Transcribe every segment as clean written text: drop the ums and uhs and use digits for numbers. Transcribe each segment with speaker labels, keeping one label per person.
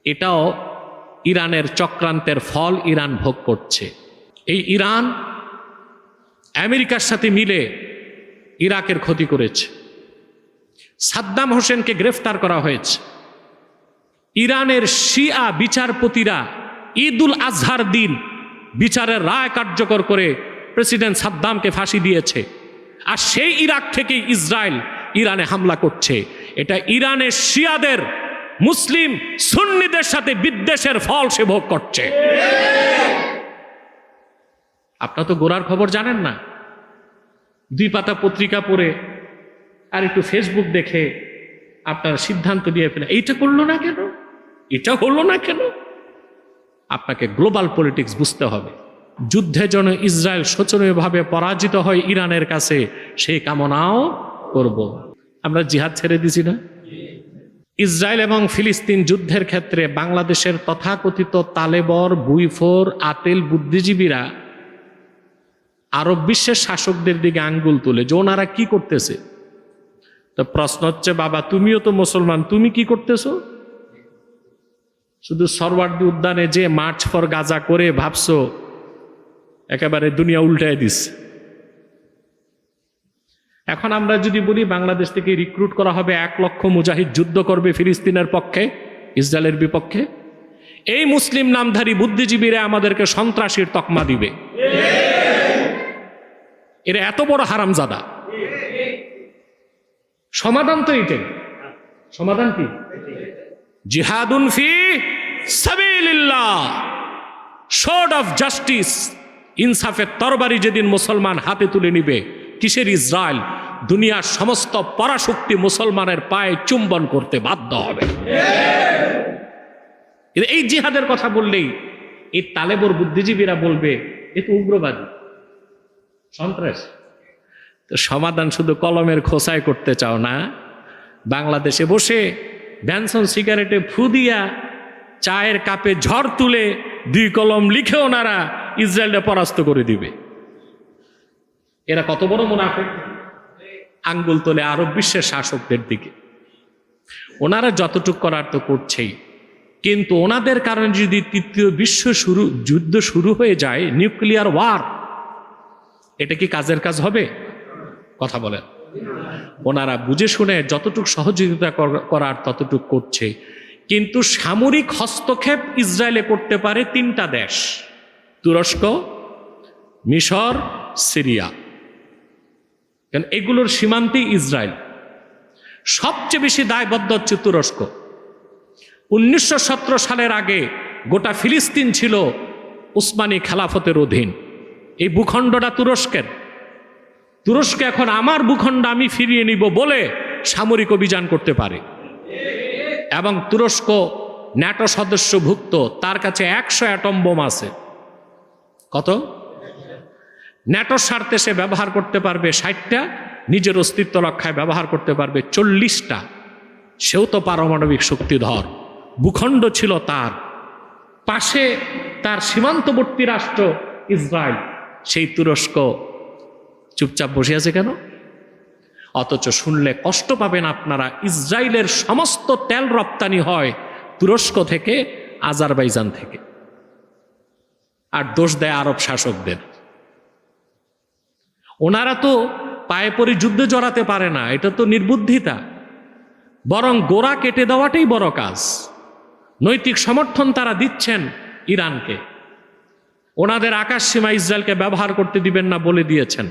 Speaker 1: এটাও ইরানের চক্রান্তের ফল ইরান ভোগ করছে। এই ইরান আমেরিকার সাথে মিলে ইরাকের ক্ষতি করেছে। সাদ্দাম হোসেনকে গ্রেফতার করা হয়েছে। ইরানের শিয়া বিচারপতিরা ঈদ উল আজহার দিন বিচারের রায় কার্যকর করে প্রেসিডেন্ট সাদ্দামকে ফাঁসি দিয়েছে। আর সেই ইরাক থেকে ইসরায়েল ইরানে হামলা করছে। এটা ইরানের শিয়াদের মুসলিম সুন্নিদের সাথে বিদ্বেষের ফল সে ভোগ করছে। আপনারা তো গোড়ার খবর জানেন না। 2 পাতা পত্রিকা পড়ে আর একটু ফেসবুক দেখে আপনারা সিদ্ধান্ত দিয়ে ফেলে এইটা করলো না কেন, এটা হলো না কেন। আপনাকে গ্লোবাল পলিটিক্স বুঝতে হবে। যুদ্ধে যেন ইসরায়েল শোচনীয়ভাবে পরাজিত হয় ইরানের কাছে, সেই কামনাও করব। আমরা জিহাদ ছেড়ে দিছি না। ইসরায়েল এবং ফিলিস্তিন যুদ্ধের ক্ষেত্রে বাংলাদেশের তথাকথিত তালেবর, বুইফোর, আতেল বুদ্ধিজীবীরা আরব বিশ্বের শাসকদের দিকে আঙ্গুল তুলে যে ওনারা কি করতেছে। তো প্রশ্ন হচ্ছে, বাবা তুমিও তো মুসলমান, তুমি কি করতেছো? শুধু সরওয়ার্দী উদ্যানে যে মার্চ ফর গাজা করে ভাবছো একেবারে দুনিয়া উল্টায় দিস। এখন আমরা যদি বলি বাংলাদেশ থেকে রিক্রুট করা হবে 1 লক্ষ মুজাহিদ যুদ্ধ করবে ফিলিস্তিনের পক্ষে, ইসরায়েলের বিপক্ষে, এই মুসলিম নামধারী বুদ্ধিজীবীরা আমাদেরকে সন্ত্রাসীর তকমা দিবে। এরা এত বড় হারামজাদা। সমাধান তো এইটাই। সমাধান কি? জিহাদুন ফি সাবিলিল্লাহ, শোর্ড অফ জাস্টিস, ইনসাফের তরবারি যেদিন মুসলমান হাতে তুলে নিবে, কিসের ইসরায়েল, দুনিয়ার সমস্ত পরাশক্তি মুসলমানের পায়ে চুম্বন করতে বাধ্য হবে। এই জিহাদের কথা বললেই এই তালেবর বুদ্ধিজীবীরা বলবে এ তো উগ্রবাদী, সন্ত্রাস। তো সমাধান শুধু কলমের খোসায় করতে চাও না, বাংলাদেশে বসে ব্যানসন সিগারেটে ফু দিয়া চায়ের কাপে ঝড় তুলে 2 কলম লিখে ওনারা ইসরায়েলকে পরাস্ত করে দিবে। এরা কত বড় মুনাফিক। আঙ্গুল তোলে আরব বিশ্বের শাসকদের দিকে। ওনারা যতটুক করার তো করছেই, কিন্তু ওনাদের কারণে যদি 3য় বিশ্ব যুদ্ধ শুরু হয়ে যায়, নিউক্লিয়ার ওয়ার, এটা কি কাজের কাজ হবে? কথা বলেন। ওনারা বুঝে শুনে যতটুক সহযোগিতা করার ততটুক করছে, কিন্তু সামরিক হস্তক্ষেপ ইসরায়েলে করতে পারে 3টা দেশ, তুরস্ক, মিশর, সিরিয়া। কারণ এগুলোর সীমান্তেই ইসরায়েল। সবচেয়ে বেশি দায়বদ্ধ হচ্ছে তুরস্ক। 1917 সালের আগে গোটা ফিলিস্তিন ছিল উসমানী খেলাফতের অধীন। এই ভূখণ্ডটা তুরস্কের। তুরস্ক এখন আমার ভূখণ্ড আমি ফিরিয়ে নিব বলে সামরিক অভিযান করতে পারে। এবং তুরস্ক ন্যাটো সদস্যভুক্ত, তার কাছে 100 অ্যাটম বোম আছে। কত? ন্যাটোর স্বার্থে সে ব্যবহার করতে পারবে 60টা, নিজের অস্তিত্ব রক্ষায় ব্যবহার করতে পারবে 40টা। সেও তো পারমাণবিক শক্তিধর। ভূখণ্ড ছিল তার, পাশে তার সীমান্তবর্তী রাষ্ট্র ইসরায়েল। সেই তুরস্ক চুপচাপ বসে আছে কেন? অথচ শুনলে কষ্ট পাবেন আপনারা, ইসরায়েলের সমস্ত তেল রপ্তানি হয় তুরস্ক থেকে, আজারবাইজান থেকে। আর দোষ দেয় আরব শাসকদের। ওনারা তো পায়ে পড়ে যুদ্ধে জড়াতে পারে না, এটা তো নির্বুদ্ধিতা। বরং গোড়া কেটে দেওয়াটাই বড় কাজ। নৈতিক সমর্থন তারা দিচ্ছেন ইরানকে। ওনাদের আকাশ সীমা ইসরায়েলকে ব্যবহার করতে দিবেন না বলে দিয়েছেন।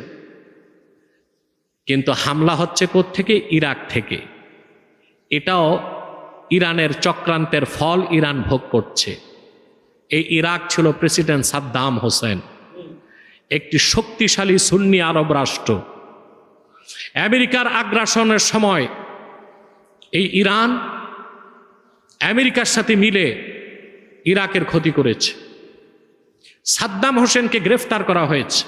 Speaker 1: কিন্তু হামলা হচ্ছে কোত্থেকে? ইরাক থেকে। এটাও ইরানের চক্রান্তের ফল ইরান ভোগ করছে। এই ইরাক ছিল প্রেসিডেন্ট সাদ্দাম হোসেন, একটি শক্তিশালী সুন্নি আরব রাষ্ট্র। আমেরিকার আগ্রাসনের সময় এই ইরান আমেরিকার সাথে মিলে ইরাকের ক্ষতি করেছে। সাদ্দাম হোসেনকে গ্রেফতার করা হয়েছে।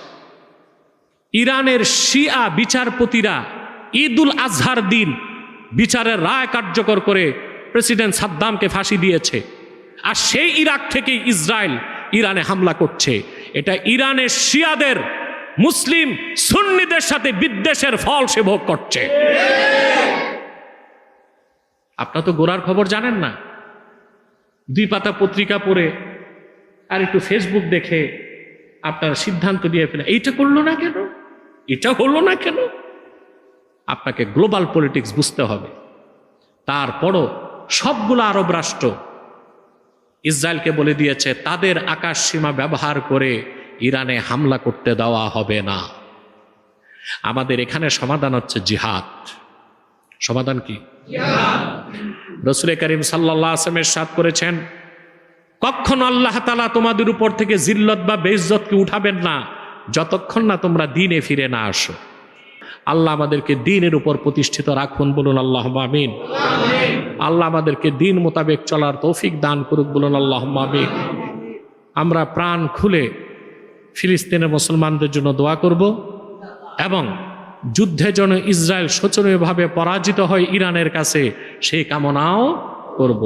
Speaker 1: ইরানের শিয়া বিচারপতিরা ঈদ উল আজহার দিন বিচারের রায় কার্যকর করে প্রেসিডেন্ট সাদ্দামকে ফাঁসি দিয়েছে। আর সেই ইরাক থেকেই ইসরায়েল ইরানে হামলা করছে। এটা ইরানের শিয়াদের মুসলিম সুন্নিদের সাথে বিদ্বেষের ফল সে ভোগ করছে। আপনারা তো গোড়ার খবর জানেন না। 2 পাতা পত্রিকা পড়ে আর একটু ফেসবুক দেখে আপনার সিদ্ধান্ত দিয়ে ফেলে, এইটা করলো না কেন, এটা হলো না কেন। আপনাকে গ্লোবাল পলিটিক্স বুঝতে হবে। তারপরও সবগুলো আরব রাষ্ট্র ইসরায়েলকে বলে দিয়েছে তাদের আকাশ সীমা ব্যবহার করে ইরানে হামলা করতে দেওয়া হবে না। আমাদের এখানে সমাধান হচ্ছে জিহাদ। সমাধান কি? রাসূল করিম সাল্লাল্লাহু আলাইহি ওয়াসাল্লাম ইরশাদ করেছেন, কখনো আল্লাহ তাআলা তোমাদের উপর থেকে জিল্লত বা বেইজ্জতকে উঠাবেন না যতক্ষণ না তোমরা দ্বীনে ফিরে না আসো। আল্লাহ আমাদেরকে দ্বীনের উপর প্রতিষ্ঠিত রাখুন, বলুন আল্লাহুম্মা আমিন। আল্লাহ আমাদেরকে দ্বীন মোতাবেক চলার তৌফিক দান করুক, বলুন আল্লাহুম্মা আমিন। আমরা প্রাণ খুলে ফিলিস্তিনের মুসলমানদের জন্য দোয়া করব এবং যুদ্ধে যেন ইসরায়েল শোচনীয়ভাবে পরাজিত হয় ইরানের কাছে, সেই কামনাও করব।